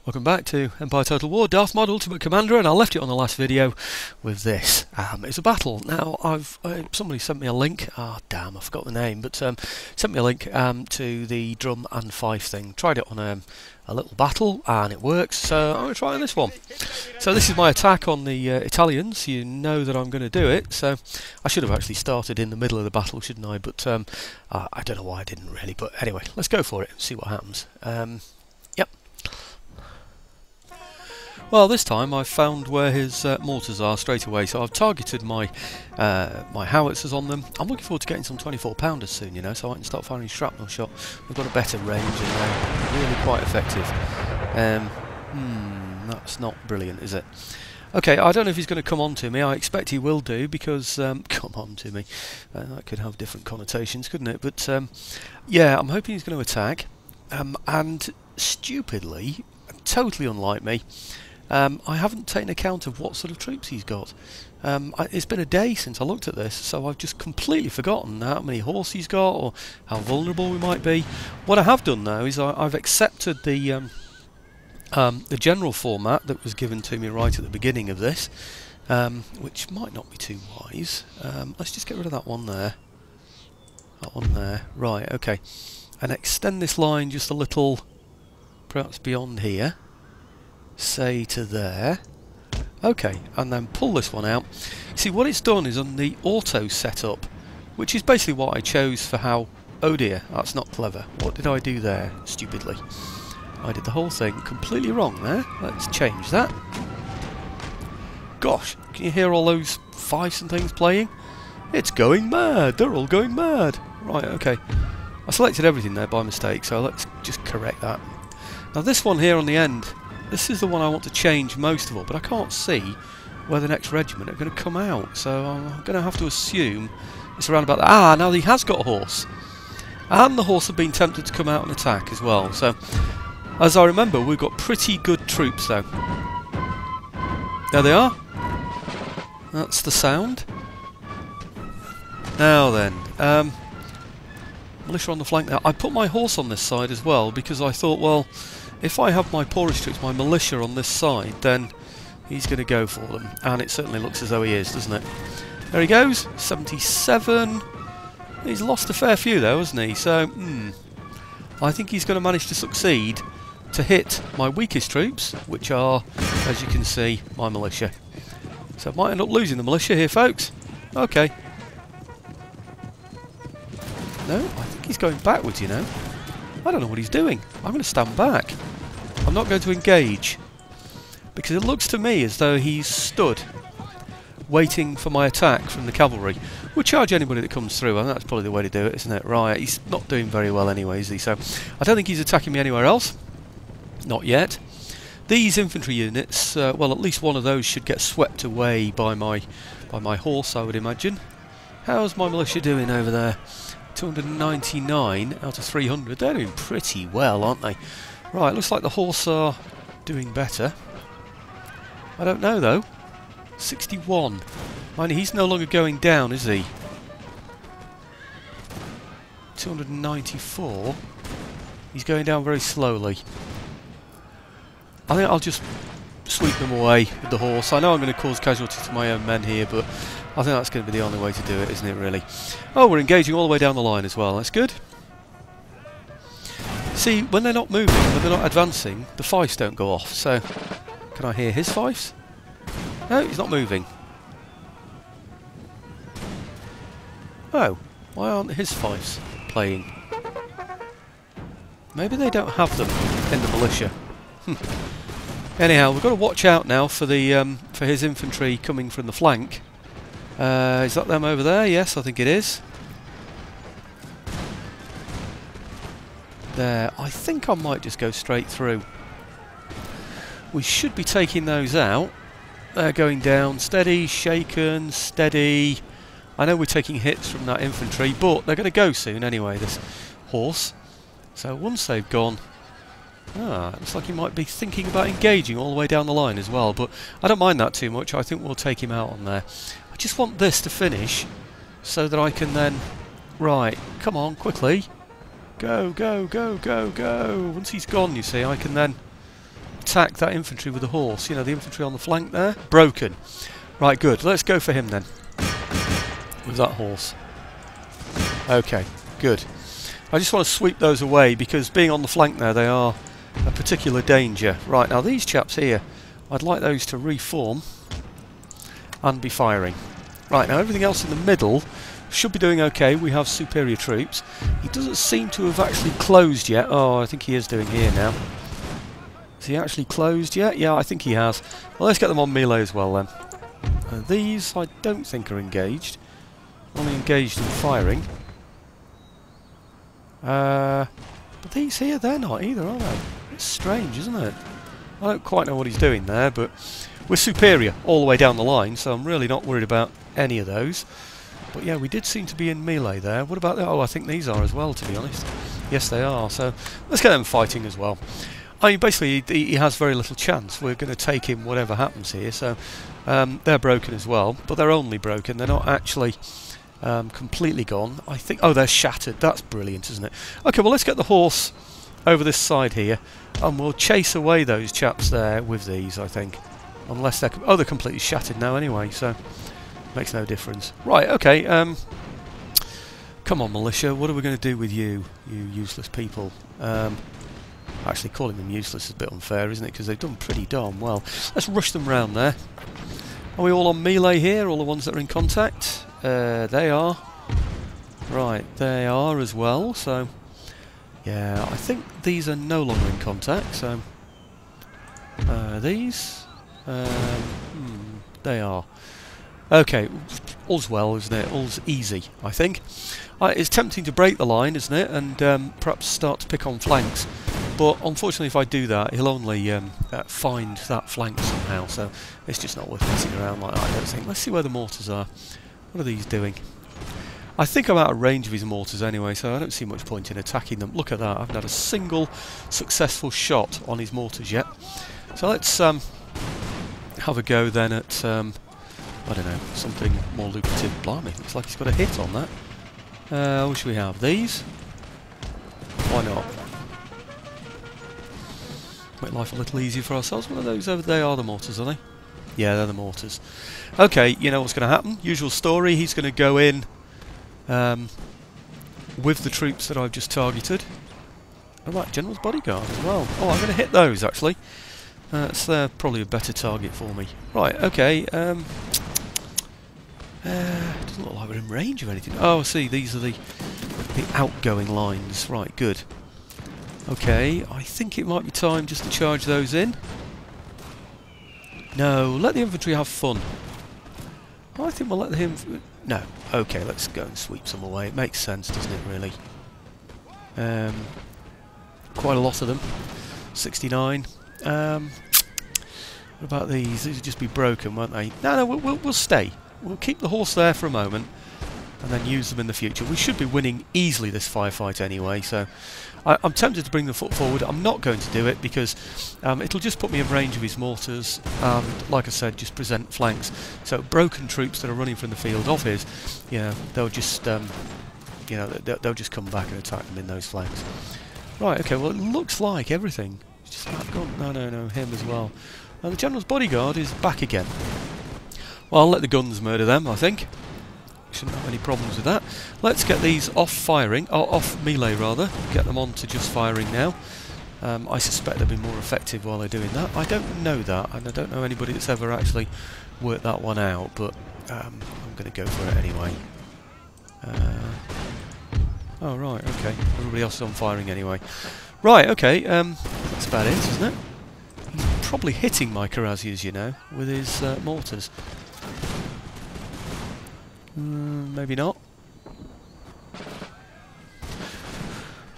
Welcome back to Empire Total War, Darthmod Ultimate Commander, and I left it on the last video with this. It's a battle. Now, somebody sent me a link. Oh, damn, I forgot the name, but sent me a link to the drum and fife thing. Tried it on a little battle, and it works, so I'm going to try on this one. So this is my attack on the Italians. You know that I'm going to do it, so I should have actually started in the middle of the battle, shouldn't I? But I don't know why I didn't really, but anyway, let's go for it and see what happens. Yep. Well, this time I've found where his mortars are straight away, so I've targeted my my howitzers on them. I'm looking forward to getting some 24-pounders soon, you know, so I can start firing shrapnel shot. We've got a better range and they're really quite effective. That's not brilliant, is it? Okay, I don't know if he's going to come on to me. I expect he will do, because come on to me. That could have different connotations, couldn't it? But yeah, I'm hoping he's going to attack. And stupidly, totally unlike me, I haven't taken account of what sort of troops he's got. It's been a day since I looked at this, so I've just completely forgotten how many horse he's got or how vulnerable we might be. What I have done now is I've accepted the general format that was given to me right at the beginning of this, which might not be too wise. Let's just get rid of that one there. That one there. Right, okay. And extend this line just a little, perhaps beyond here. Say to there. Okay, and then pull this one out. See, what it's done is on the auto setup, which is basically what I chose for how... Oh dear, that's not clever. What did I do there, stupidly? I did the whole thing completely wrong there. Let's change that. Gosh, can you hear all those fifes and things playing? It's going mad! They're all going mad! Right, okay. I selected everything there by mistake, so let's just correct that. Now this one here on the end, this is the one I want to change most of all, but I can't see where the next regiment are going to come out, so I'm going to have to assume it's around about that. Ah, now he has got a horse. And the horse have been tempted to come out and attack as well, so as I remember, we've got pretty good troops though. There they are. That's the sound. Now then, militia on the flank now. I put my horse on this side as well because I thought, well, if I have my poorest troops, my militia on this side, then he's going to go for them. And it certainly looks as though he is, doesn't it? There he goes, 77. He's lost a fair few though, hasn't he? So, I think he's going to manage to succeed to hit my weakest troops, which are, as you can see, my militia. So I might end up losing the militia here, folks. Okay. No, I think he's going backwards, you know. I don't know what he's doing. I'm going to stand back. I'm not going to engage, because it looks to me as though he's stood waiting for my attack from the cavalry. We'll charge anybody that comes through, and that's probably the way to do it, isn't it? Right, he's not doing very well anyway, is he? So I don't think he's attacking me anywhere else. Not yet. These infantry units, well, at least one of those should get swept away by my horse, I would imagine. How's my militia doing over there? 299 out of 300. They're doing pretty well, aren't they? Right, looks like the horse are doing better. I don't know though. 61. Mind you, he's no longer going down, is he? 294. He's going down very slowly. I think I'll just sweep them away with the horse. I know I'm going to cause casualties to my own men here, but I think that's going to be the only way to do it, isn't it, really? Oh, we're engaging all the way down the line as well. That's good. See, when they're not moving, when they're not advancing, the fifes don't go off. So, can I hear his fifes? No, he's not moving. Oh, why aren't his fifes playing? Maybe they don't have them in the militia. Anyhow, we've got to watch out now for the for his infantry coming from the flank. Is that them over there? Yes, I think it is. There. I think I might just go straight through. We should be taking those out. They're going down. Steady, shaken, steady. I know we're taking hits from that infantry, but they're going to go soon anyway, this horse. So once they've gone... Ah, it looks like he might be thinking about engaging all the way down the line as well, but I don't mind that too much. I think we'll take him out on there. I just want this to finish so that I can then... Right, come on, quickly. Go, go, go, go, go. Once he's gone, you see, I can then attack that infantry with the horse. You know, the infantry on the flank there. Broken. Right, good. Let's go for him then. With that horse. Okay, good. I just want to sweep those away because being on the flank there, they are a particular danger. Right, now these chaps here, I'd like those to reform and be firing. Right, now everything else in the middle should be doing okay. We have superior troops. He doesn't seem to have actually closed yet. Oh, I think he is doing here now. Has he actually closed yet? Yeah, I think he has. Well, let's get them on melee as well then. These I don't think are engaged. Only engaged in firing. But these here, they're not either, are they? It's strange, isn't it? I don't quite know what he's doing there, but we're superior all the way down the line, so I'm really not worried about any of those. But yeah, we did seem to be in melee there. What about that? Oh, I think these are as well, to be honest. Yes, they are. So let's get them fighting as well. I mean, basically, he has very little chance. We're going to take him whatever happens here. So they're broken as well, but they're only broken. They're not actually completely gone. I think. Oh, they're shattered. That's brilliant, isn't it? Okay, well, let's get the horse over this side here, and we'll chase away those chaps there with these, I think. Unless they're... Oh, they're completely shattered now anyway, so... Makes no difference. Right, okay, come on, militia, what are we going to do with you, you useless people? Actually, calling them useless is a bit unfair, isn't it? Because they've done pretty darn well. Let's rush them round there. Are we all on melee here, all the ones that are in contact? They are. Right, they are as well, so... Yeah, I think these are no longer in contact, so... these? They are. Okay, all's well, isn't it? All's easy, I think. It's tempting to break the line, isn't it? And perhaps start to pick on flanks. But unfortunately, if I do that, he'll only find that flank somehow. So it's just not worth messing around like that, I don't think. Let's see where the mortars are. What are these doing? I think I'm out of range of his mortars anyway, so I don't see much point in attacking them. Look at that, I haven't had a single successful shot on his mortars yet. So let's have a go then at... I don't know, something more lucrative. Blimey, looks like he's got a hit on that. What should we have? These? Why not? Make life a little easier for ourselves. What are those over there? They are the mortars, are they? Yeah, they're the mortars. Okay, you know what's going to happen. Usual story, he's going to go in with the troops that I've just targeted. Oh, right, General's Bodyguard as well. Oh, I'm going to hit those, actually. So they're probably a better target for me. Right, okay. Doesn't look like we're in range of anything. Oh, see, these are the outgoing lines. Right, good. Okay, I think it might be time just to charge those in. No, let the infantry have fun. I think we'll let him... No, okay, let's go and sweep some away. It makes sense, doesn't it, really? Quite a lot of them. 69. What about these? These would just be broken, won't they? No, we'll stay. We'll keep the horse there for a moment and then use them in the future. We should be winning easily this firefight anyway, so I'm tempted to bring the foot forward. I'm not going to do it because it'll just put me in range of his mortars and, like I said, just present flanks. So broken troops that are running from the field of his, they'll just they'll just come back and attack them in those flanks. Right, okay, well it looks like everything. It's just not gone. No, him as well. And the General's Bodyguard is back again. Well, I'll let the guns murder them, I think. Shouldn't have any problems with that. Let's get these off firing, off melee rather. Get them on to just firing now. I suspect they'll be more effective while they're doing that. I don't know that, and I don't know anybody that's ever actually worked that one out, but I'm going to go for it anyway. Oh, right, okay. Everybody else is on firing anyway. Right, okay, that's about it, isn't it? He's probably hitting my Karazias, you know, with his mortars. Maybe not.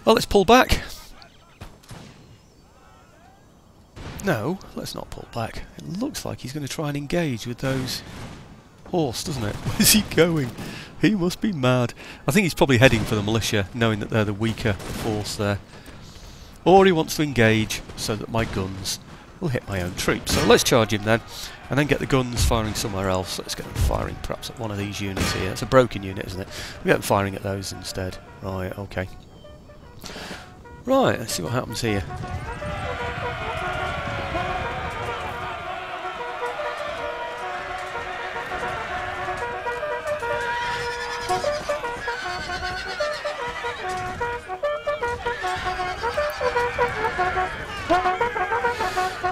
Well, let's pull back. No, let's not pull back. It looks like he's going to try and engage with those horse, doesn't it? Where's he going? He must be mad. I think he's probably heading for the militia, knowing that they're the weaker force there. Or he wants to engage so that my guns will hit my own troops. So let's charge him then, and then get the guns firing somewhere else. Let's get them firing perhaps at one of these units here. It's a broken unit, isn't it? We'll get them firing at those instead. Right, okay. Right, let's see what happens here.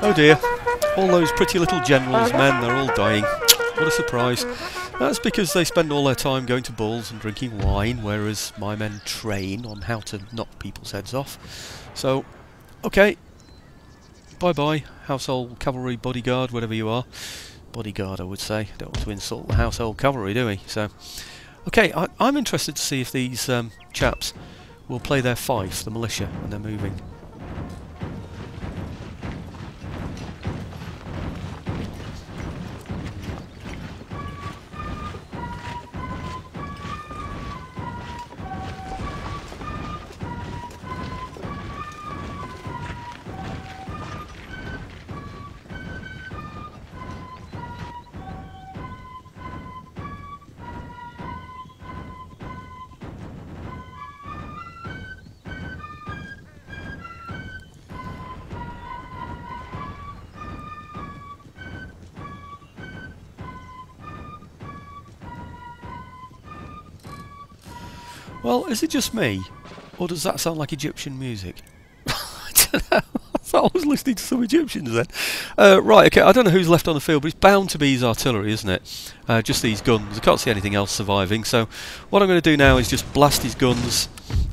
Oh dear, all those pretty little generals' men, they're all dying. What a surprise. That's because they spend all their time going to balls and drinking wine, whereas my men train on how to knock people's heads off. So, okay, bye-bye, household cavalry bodyguard, whatever you are. Bodyguard, I would say. Don't want to insult the household cavalry, do we? So, okay, I'm interested to see if these chaps will play their fife, the militia, when they're moving. Well, is it just me, or does that sound like Egyptian music? I don't know. I thought I was listening to some Egyptians then. Right, okay, I don't know who's left on the field, but it's bound to be his artillery, isn't it? Just these guns. I can't see anything else surviving, so what I'm going to do now is just blast his guns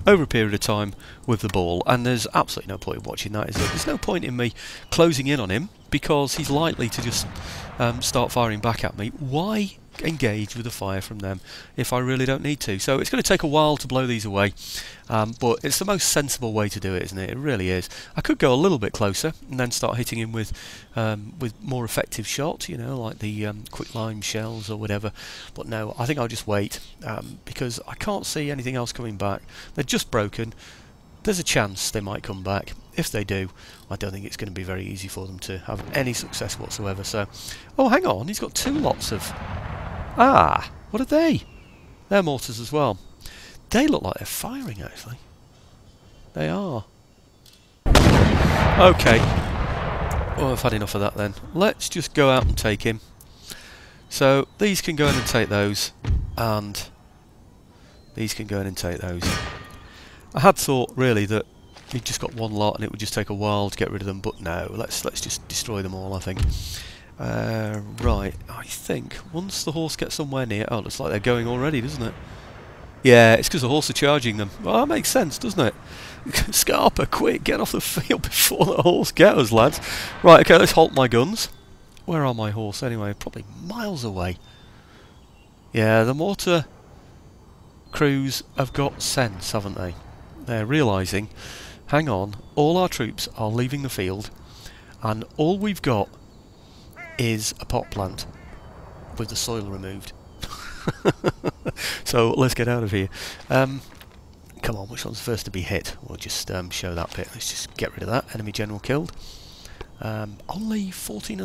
over a period of time with the ball, and there's absolutely no point in watching that, is there? There's no point in me closing in on him, because he's likely to just start firing back at me. Why engage with the fire from them if I really don't need to? So it's going to take a while to blow these away, but it's the most sensible way to do it, isn't it? It really is. I could go a little bit closer and then start hitting him with more effective shots, you know, like the quicklime shells or whatever, but no, I think I'll just wait, because I can't see anything else coming back. They're just broken. There's a chance they might come back. If they do, I don't think it's going to be very easy for them to have any success whatsoever. So, oh, hang on, he's got two lots of... Ah, what are they? They're mortars as well. They look like they're firing, actually. They are. Okay. Oh, I've had enough of that then. Let's just go out and take him. So, these can go in and take those, and these can go in and take those. I had thought, really, that you'd just got one lot and it would just take a while to get rid of them, but no, let's just destroy them all, I think. Right, I think once the horse gets somewhere near... Oh, looks like they're going already, doesn't it? Yeah, it's because the horse are charging them. Well, that makes sense, doesn't it? Scarpa, quick, get off the field before the horse gets us, lads. Right, okay, let's halt my guns. Where are my horse, anyway? Probably miles away. Yeah, the mortar crews have got sense, haven't they? They're realising, hang on, all our troops are leaving the field, and all we've got is a pot plant with the soil removed. So let's get out of here. Come on, which one's first to be hit? We'll just show that bit. Let's just get rid of that. Enemy general killed. Only 14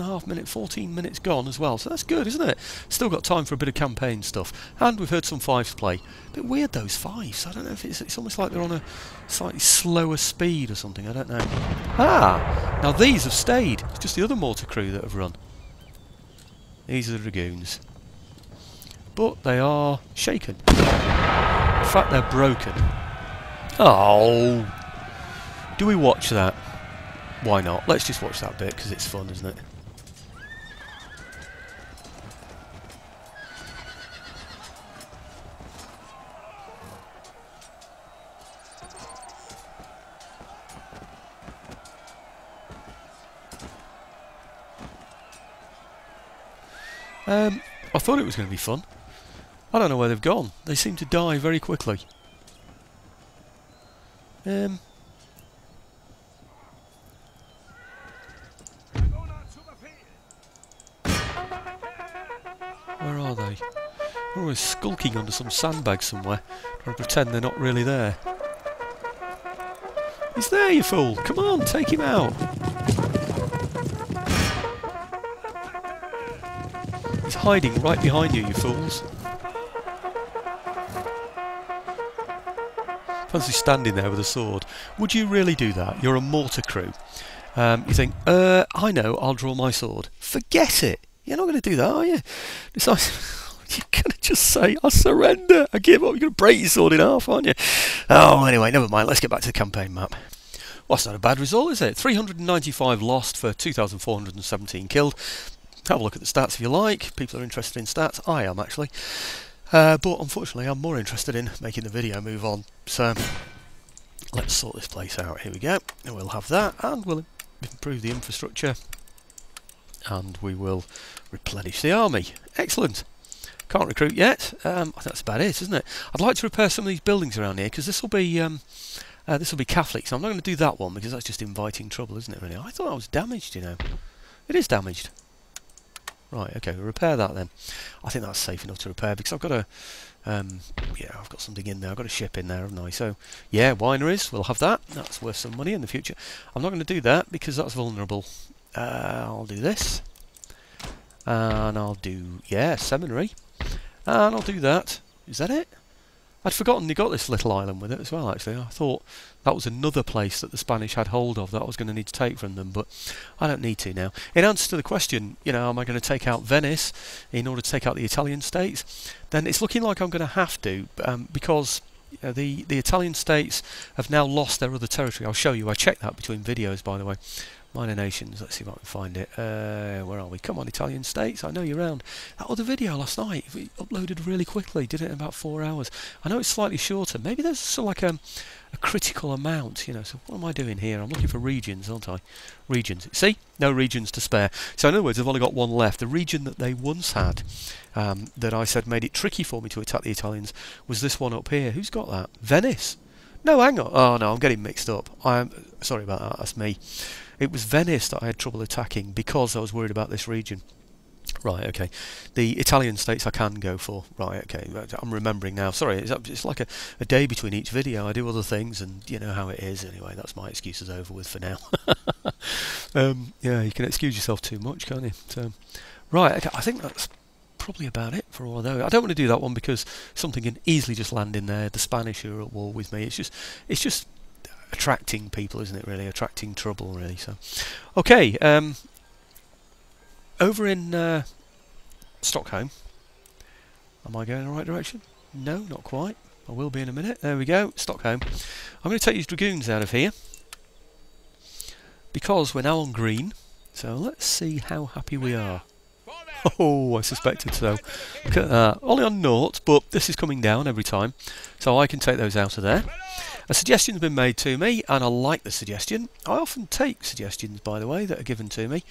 minutes gone as well, so that's good, isn't it? Still got time for a bit of campaign stuff. And we've heard some fives play. A bit weird, those fives. I don't know if it's almost like they're on a slightly slower speed or something, I don't know. Ah! Now these have stayed. It's just the other mortar crew that have run. These are the dragoons. But they are shaken. In fact, they're broken. Oh! Do we watch that? Why not? Let's just watch that bit because it's fun, isn't it? I thought it was going to be fun. I don't know where they've gone. They seem to die very quickly. Where are they? They're always skulking under some sandbag somewhere, trying to pretend they're not really there. He's there, you fool! Come on, take him out! He's hiding right behind you, you fools! Fancy standing there with a sword. Would you really do that? You're a mortar crew. You think, I know, I'll draw my sword. Forget it! You're not going to do that, are you? Besides, you're going to just say, I surrender, I give up. You're going to break your sword in half, aren't you? Oh, anyway, never mind. Let's get back to the campaign map. Well, that's not a bad result, is it? 395 lost for 2,417 killed. Have a look at the stats if you like. People are interested in stats. I am, actually. But unfortunately, I'm more interested in making the video move on. So, let's sort this place out. Here we go. And we'll have that, and we'll improve the infrastructure. And we will replenish the army. Excellent. Can't recruit yet. I think that's about it, isn't it? I'd like to repair some of these buildings around here, because this will be Catholic, so I'm not going to do that one, because that's just inviting trouble, isn't it, really? I thought that was damaged, you know. It is damaged. Right, okay, we'll repair that then. I think that's safe enough to repair, because I've got a... yeah, I've got something in there. I've got a ship in there, haven't I? So, yeah, wineries, we'll have that. That's worth some money in the future. I'm not going to do that, because that's vulnerable. I'll do this. And I'll do, yeah, seminary. And I'll do that. Is that it? I'd forgotten they got this little island with it as well, actually. I thought that was another place that the Spanish had hold of that I was going to need to take from them, but I don't need to now. In answer to the question, you know, am I going to take out Venice in order to take out the Italian states? Then it's looking like I'm going to have to, because the Italian states have now lost their other territory. I'll show you. I checked that between videos, by the way. Minor nations, let's see if I can find it. Where are we? Come on, Italian states, I know you're around. That other video last night, we uploaded really quickly, did it in about 4 hours. I know it's slightly shorter, maybe there's sort of like a critical amount, you know, so what am I doing here? I'm looking for regions, aren't I? Regions, see? No regions to spare. So in other words, I've only got one left. The region that they once had, that I said made it tricky for me to attack the Italians, was this one up here. Who's got that? Venice? No, hang on. Oh no, I'm getting mixed up. I'm sorry about that, that's me. It was Venice that I had trouble attacking because I was worried about this region. Right, okay. The Italian states I can go for. Right, okay. I'm remembering now. Sorry, it's like a day between each video. I do other things and you know how it is. Anyway, that's my excuses over with for now. Yeah, you can excuse yourself too much, can't you? So, right, okay. I think that's probably about it for all of those. I don't want to do that one because something can easily just land in there. The Spanish are at war with me. It's just attracting people, isn't it, really? Attracting trouble, really. So, okay, over in Stockholm, am I going in the right direction? No, not quite. I will be in a minute. There we go, Stockholm. I'm going to take these dragoons out of here because we're now on green. So let's see how happy we are. Oh, I suspected so. Look at that. Only on naught, but this is coming down every time. So I can take those out of there. A suggestion's been made to me, and I like the suggestion. I often take suggestions, by the way, that are given to me,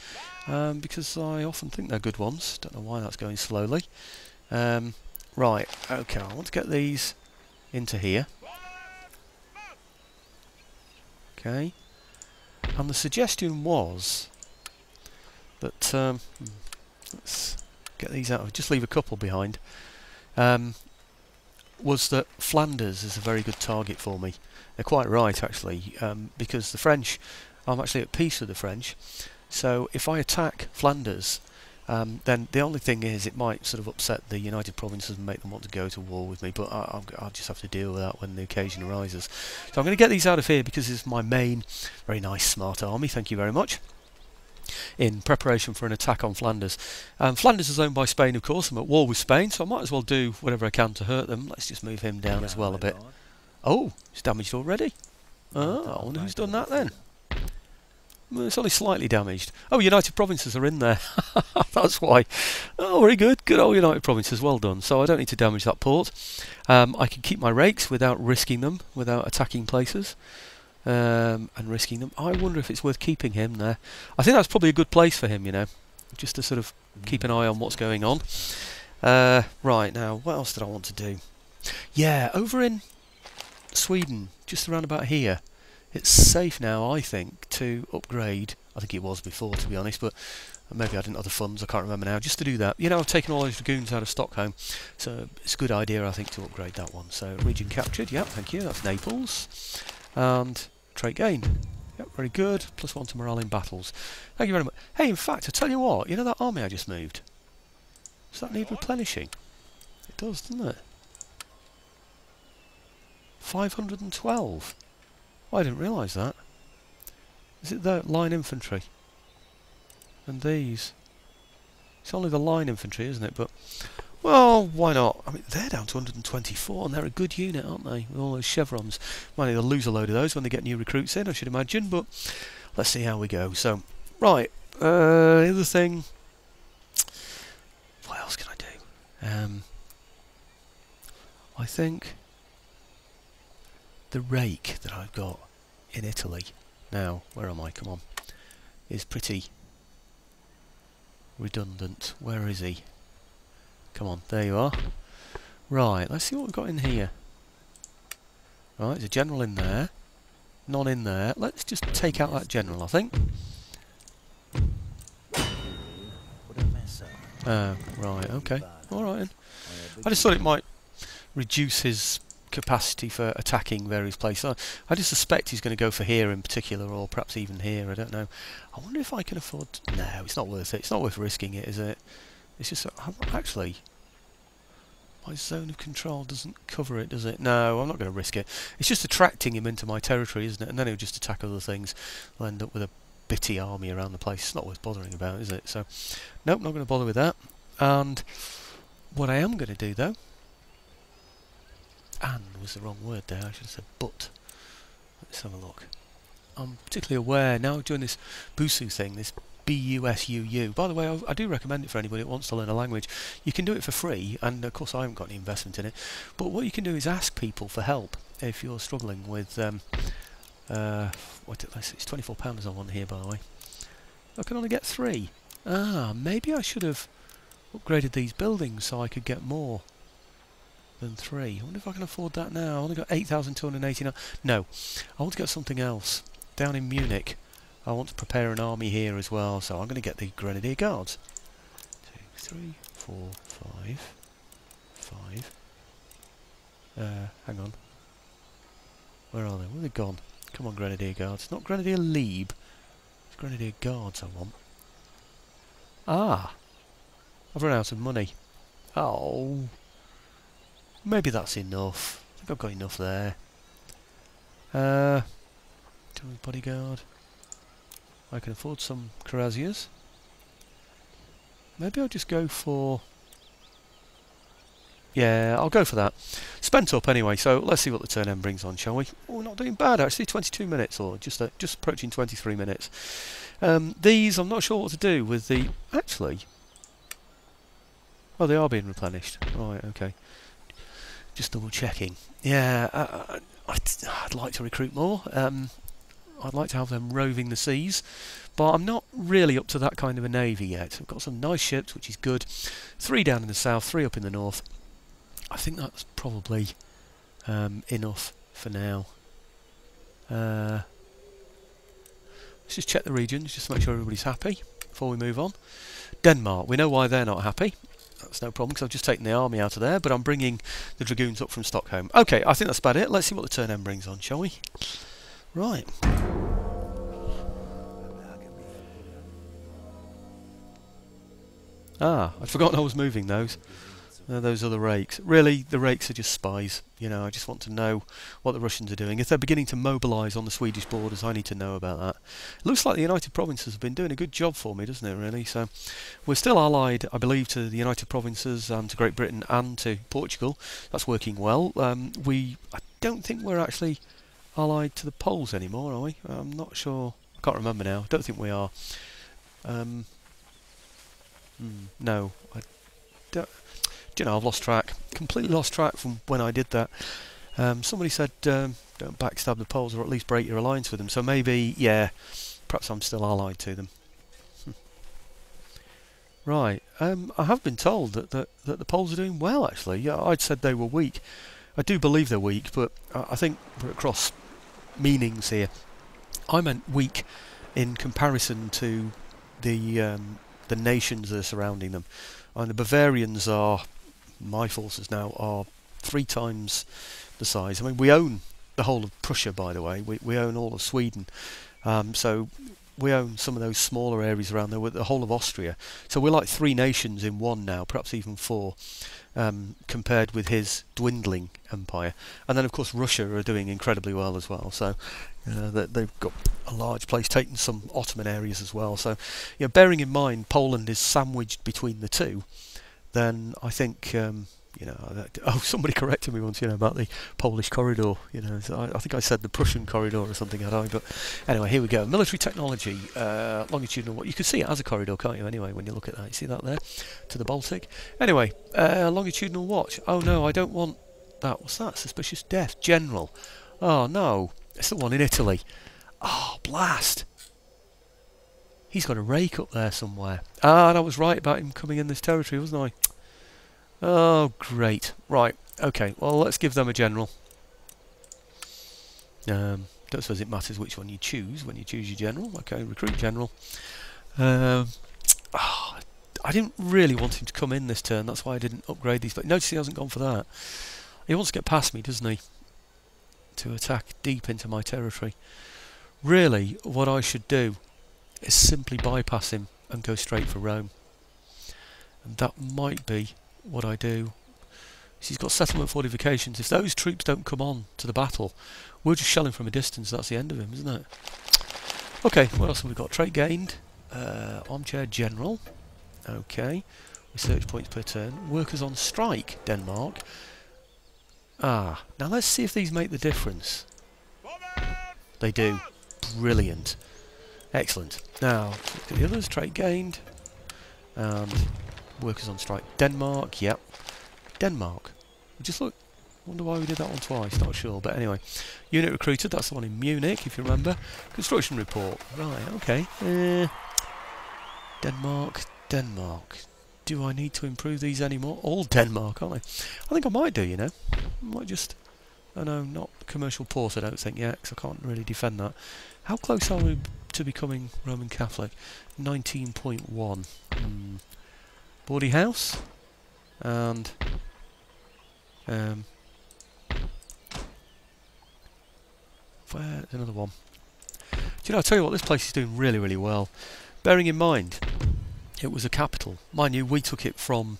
because I often think they're good ones. Don't know why that's going slowly. Right, okay, I want to get these into here. Okay. And the suggestion was that... let's get these out. Just leave a couple behind. Was that Flanders is a very good target for me. They're quite right, actually, because the French, I'm actually at peace with the French. So if I attack Flanders, then the only thing is it might sort of upset the United Provinces and make them want to go to war with me, but I'll just have to deal with that when the occasion arises. So I'm going to get these out of here because it's my main, very nice, smart army. Thank you very much. In preparation for an attack on Flanders. Flanders is owned by Spain, of course. I'm at war with Spain, so I might as well do whatever I can to hurt them. Let's just move him down as well a bit. Oh, it's damaged already. Oh, I wonder who's done that then. Well, it's only slightly damaged. Oh, United Provinces are in there. That's why. Oh, very good. Good old United Provinces. Well done. So I don't need to damage that port. I can keep my rakes without risking them, without attacking places. And risking them. I wonder if it's worth keeping him there. I think that's probably a good place for him, you know, just to sort of keep an eye on what's going on. Right, now, what else did I want to do? Yeah, over in Sweden, just around about here, it's safe now, I think, to upgrade. I think it was before, to be honest, but maybe I didn't have the funds, I can't remember now, just to do that. You know, I've taken all those dragoons out of Stockholm, so it's a good idea, I think, to upgrade that one. So, region captured, yep, thank you, that's Naples. And... trait gained. Yep, very good. +1 to morale in battles. Thank you very much. Hey, in fact, I tell you what, you know that army I just moved? Does that need replenishing? It does, doesn't it? 512. Oh, I didn't realise that. Is it the line infantry? And these? It's only the line infantry, isn't it? But Well, why not? I mean, they're down to 124, and they're a good unit, aren't they? With all those chevrons. Well, they'll lose a load of those when they get new recruits in, I should imagine, but let's see how we go. So, right, the other thing... What else can I do? I think the rake that I've got in Italy, now, where am I? Come on, is pretty redundant. Where is he? Come on, there you are. Right, let's see what we've got in here. Right, there's a general in there. None in there. Let's just take out that general, I think. Right, okay. Alright then. I just thought it might reduce his capacity for attacking various places. I just suspect he's going to go for here in particular, or perhaps even here, I don't know. I wonder if I can afford... No, it's not worth it. It's not worth risking it, is it? It's just... actually... My zone of control doesn't cover it, does it? No, I'm not going to risk it. It's just attracting him into my territory, isn't it? And then he'll just attack other things. I'll end up with a bitty army around the place. It's not worth bothering about, is it? So, nope, not going to bother with that. And what I am going to do, though... And was the wrong word there. I should have said but. Let's have a look. I'm particularly aware, now doing this Busu thing, this B-U-S-U-U. By the way, I do recommend it for anybody that wants to learn a language. You can do it for free, and of course I haven't got any investment in it. But what you can do is ask people for help if you're struggling with... it's £24 I want here, by the way. I can only get 3. Ah, maybe I should have upgraded these buildings so I could get more than 3. I wonder if I can afford that now. I only got 8,289. No, I want to get something else. Down in Munich, I want to prepare an army here as well, so I'm going to get the Grenadier Guards. 2, 3, 4, 5. Hang on. Where are they? Where are they gone? Come on, Grenadier Guards. Not Grenadier Lieb. It's Grenadier Guards I want. Ah! I've run out of money. Oh! Maybe that's enough. I think I've got enough there. Bodyguard. I can afford some cuirassiers. Maybe I'll just go for... Yeah, I'll go for that. Spent up anyway, so let's see what the turn end brings on, shall we? Oh, not doing bad actually, 22 minutes, or just approaching 23 minutes. These, I'm not sure what to do with the... Actually... Oh, they are being replenished. Right, okay. Just double checking. Yeah, I'd like to recruit more. I'd like to have them roving the seas, but I'm not really up to that kind of a navy yet. I've got some nice ships, which is good. 3 down in the south, 3 up in the north. I think that's probably enough for now. Let's just check the regions, just to make sure everybody's happy before we move on. Denmark, we know why they're not happy. That's no problem, because I've just taken the army out of there, but I'm bringing the dragoons up from Stockholm. Okay, I think that's about it. Let's see what the turn end brings on, shall we? Right. Ah, I'd forgotten I was moving those. Those other rakes. Really, the rakes are just spies. You know, I just want to know what the Russians are doing. If they're beginning to mobilise on the Swedish borders, I need to know about that. It looks like the United Provinces have been doing a good job for me, doesn't it, really? So, we're still allied, I believe, to the United Provinces, to Great Britain and to Portugal. That's working well. I don't think we're actually allied to the Poles anymore, are we? I'm not sure. I can't remember now. Don't think we are. No, I don't. Do you know, I've lost track. Completely lost track from when I did that. Somebody said don't backstab the Poles, or at least break your alliance with them. So maybe, yeah, perhaps I'm still allied to them. Right. I have been told that the Poles are doing well, actually. Yeah, I'd said they were weak. I do believe they're weak, but I think we're at cross meanings here. I meant weak in comparison to the nations that are surrounding them. And the Bavarians are, my forces now, are 3 times the size. I mean, we own the whole of Prussia, by the way. We own all of Sweden. So we own some of those smaller areas around there, with the whole of Austria. So we're like 3 nations in one now, perhaps even 4, compared with his dwindling empire. And then, of course, Russia are doing incredibly well as well. So they've got a large place, taken some Ottoman areas as well. So, bearing in mind Poland is sandwiched between the two, then I think you know, somebody corrected me once, you know, about the Polish corridor. You know, so I think I said the Prussian corridor or something, had I? But anyway, here we go. Military technology, longitudinal. What you can see it as a corridor, can't you? Anyway, when you look at that, you see that there to the Baltic. Anyway, longitudinal watch. Oh no, I don't want that. What's that? Suspicious death, general. Oh no, it's the one in Italy. Oh blast! He's got a rake up there somewhere. Ah, and I was right about him coming in this territory, wasn't I? Oh, great. Right, okay, well, let's give them a general. Don't suppose it matters which one you choose when you choose your general. Okay, recruit general. I didn't really want him to come in this turn, that's why I didn't upgrade these. But notice he hasn't gone for that. He wants to get past me, doesn't he? To attack deep into my territory. Really, what I should do is simply bypass him and go straight for Rome. And that might be what I do. So he's got settlement fortifications. If those troops don't come on to the battle, we'll just shell him from a distance. That's the end of him, isn't it? Okay, what else have we got? Trait gained. Armchair general. Okay. Research points per turn. Workers on strike, Denmark. Ah, now let's see if these make the difference. They do. Brilliant. Excellent. Now, look at the others. Trait gained. And workers on strike. Denmark, yep. Denmark. Just look. Wonder why we did that one twice. Not sure, but anyway. Unit recruited. That's the one in Munich, if you remember. Construction report. Right, okay. Denmark, Denmark. Do I need to improve these anymore? All Denmark, aren't they? I think I might do, you know. I might just... Oh no, not commercial port, I don't think yet, because I can't really defend that. How close are we to becoming Roman Catholic? 19.1. Bawdy House. And... where's another one? Do you know, I'll tell you what, this place is doing really, really well. Bearing in mind, it was a capital. Mind you, we took it from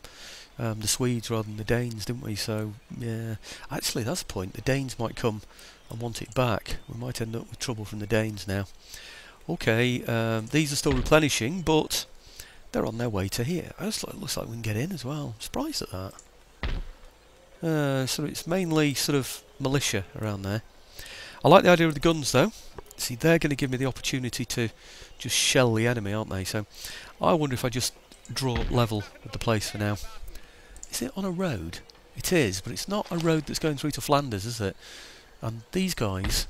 the Swedes rather than the Danes, didn't we? So, yeah. Actually, that's the point. The Danes might come and want it back. We might end up with trouble from the Danes now. Okay, these are still replenishing, but they're on their way to here. It looks like we can get in as well. I'm surprised at that. So it's mainly sort of militia around there. I like the idea of the guns, though. See, they're going to give me the opportunity to just shell the enemy, aren't they? So I wonder if I just draw up level with the place for now. Is it on a road? It is, but it's not a road that's going through to Flanders, is it? And these guys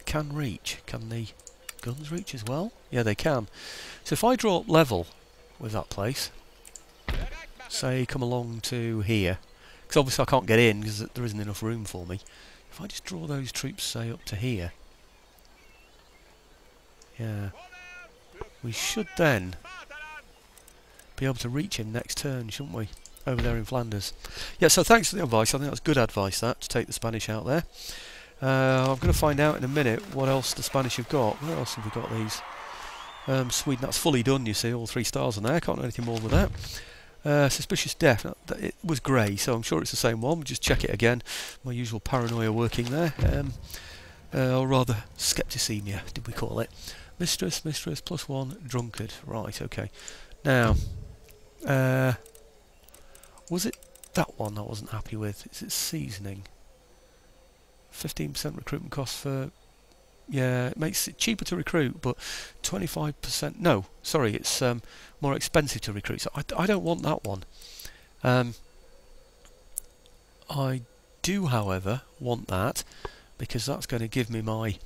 can reach. Can the guns reach as well? Yeah, they can. So if I draw up level with that place, say come along to here, because obviously I can't get in because there isn't enough room for me. If I just draw those troops, say, up to here, yeah, we should then be able to reach him next turn, shouldn't we? Over there in Flanders. Yeah, so thanks for the advice. I think that's good advice, that, to take the Spanish out there. I'm going to find out in a minute what else the Spanish have got. Where else have we got these? Sweden, that's fully done, you see, all 3 stars on there. Can't do anything more with that. Suspicious death. It was grey, so I'm sure it's the same one. We'll just check it again. My usual paranoia working there. Or rather, skepticemia, did we call it. Mistress, +1, drunkard. Right, okay. Now, was it that one I wasn't happy with? Is it seasoning? 15% recruitment cost for... Yeah, it makes it cheaper to recruit, but 25%... No, sorry, it's more expensive to recruit. So I don't want that one. I do, however, want that, because that's going to give me my...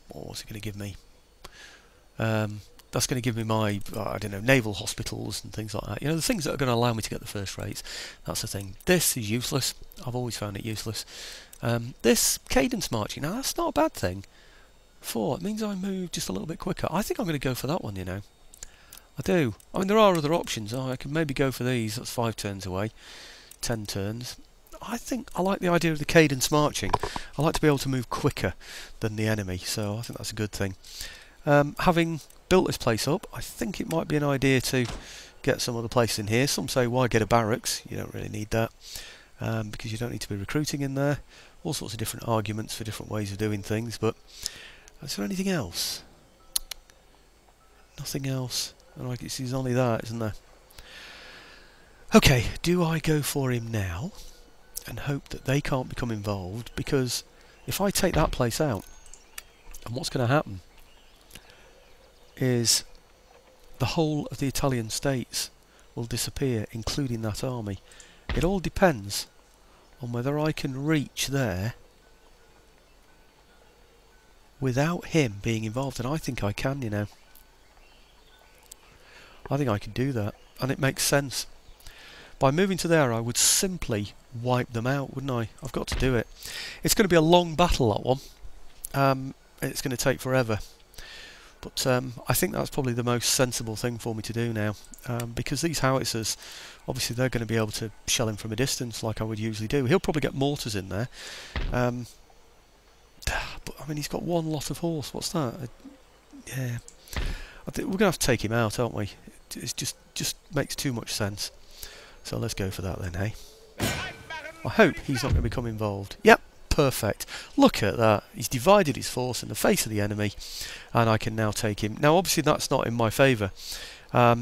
what's it going to give me? That's going to give me my, I don't know, naval hospitals and things like that. You know, the things that are going to allow me to get the first rates. That's the thing. This is useless. I've always found it useless. This cadence marching, now that's not a bad thing. 4, it means I move just a little bit quicker. I think I'm going to go for that one, you know. I do. I mean, there are other options. I could maybe go for these. That's 5 turns away. 10 turns. I think I like the idea of the cadence marching. I like to be able to move quicker than the enemy, so I think that's a good thing. Having built this place up, I think it might be an idea to get some other place in here. Some say, why get a barracks? You don't really need that, because you don't need to be recruiting in there. All sorts of different arguments for different ways of doing things, but is there anything else? Nothing else. Like it's only that, isn't there? Okay, do I go for him now and hope that they can't become involved? Because if I take that place out, and what's going to happen is the whole of the Italian states will disappear, including that army. It all depends on whether I can reach there without him being involved, and I think I can, you know. I think I can do that, and it makes sense. By moving to there, I would simply wipe them out, wouldn't I? I've got to do it. It's going to be a long battle, that one. It's going to take forever. But I think that's probably the most sensible thing for me to do now, because these howitzers, obviously they're going to be able to shell him from a distance like I would usually do. He'll probably get mortars in there. But I mean, he's got one lot of horse. What's that? Yeah, I think we're going to have to take him out, aren't we? It just makes too much sense. So let's go for that then, hey? I hope he's not going to become involved. Yep, perfect. Look at that. He's divided his force in the face of the enemy, and I can now take him. Now, obviously, that's not in my favour.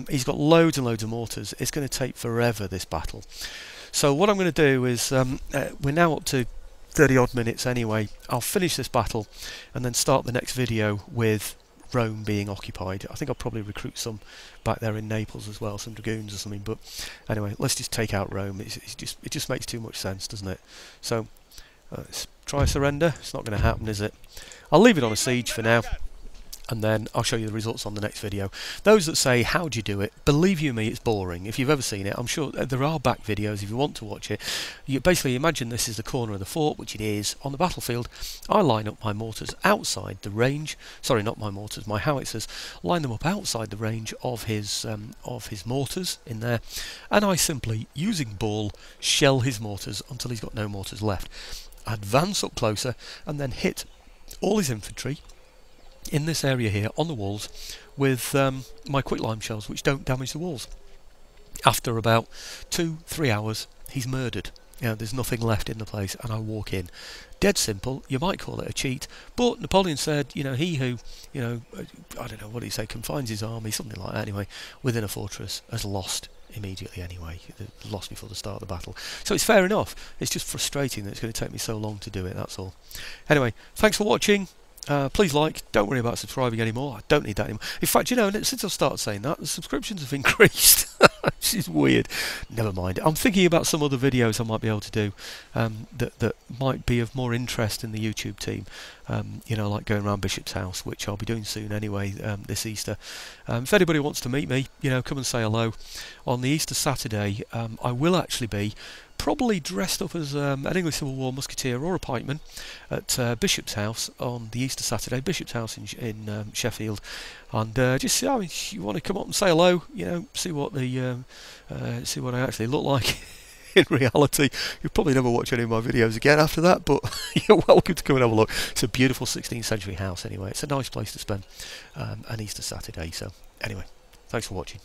He's got loads and loads of mortars. It's going to take forever, this battle. So what I'm going to do is, we're now up to 30 odd minutes anyway. I'll finish this battle and then start the next video with Rome being occupied. I think I'll probably recruit some back there in Naples as well, some dragoons or something. But anyway, let's just take out Rome. It just makes too much sense, doesn't it? So let's try surrender. It's not going to happen, is it? I'll leave it on a siege for now, and then I'll show you the results on the next video. Those that say, how do you do it? Believe you me, it's boring. If you've ever seen it, I'm sure there are back videos if you want to watch it. You basically imagine this is the corner of the fort, which it is, on the battlefield. I line up my mortars outside the range. Sorry, not my mortars, my howitzers. Line them up outside the range of his mortars in there. And I simply, using ball, shell his mortars until he's got no mortars left. Advance up closer and then hit all his infantry in this area here on the walls with my quicklime shells, which don't damage the walls. After about 2-3 hours, he's murdered. You know, there's nothing left in the place, and I walk in. Dead simple. You might call it a cheat, but Napoleon said, you know, he who, you know, I don't know what did he say, confines his army, something like that anyway, within a fortress, has lost immediately anyway. They lost before the start of the battle. So it's fair enough. It's just frustrating that it's going to take me so long to do it, that's all. Anyway, thanks for watching. Please like, don't worry about subscribing anymore. I don't need that anymore. In fact, you know, since I've started saying that, the subscriptions have increased. Which is weird. Never mind. I'm thinking about some other videos I might be able to do that might be of more interest in the YouTube team. You know, like going around Bishop's house, which I'll be doing soon anyway, this Easter. If anybody wants to meet me, you know, come and say hello. On the Easter Saturday, I will actually be probably dressed up as an English Civil War musketeer or a pikeman at Bishop's house on the Easter Saturday, Bishop's house in Sheffield, and just I mean, you want to come up and say hello, you know, see what I actually look like in reality. You'll probably never watch any of my videos again after that, but you're welcome to come and have a look. It's a beautiful 16th century house anyway. It's a nice place to spend an Easter Saturday. So anyway, thanks for watching.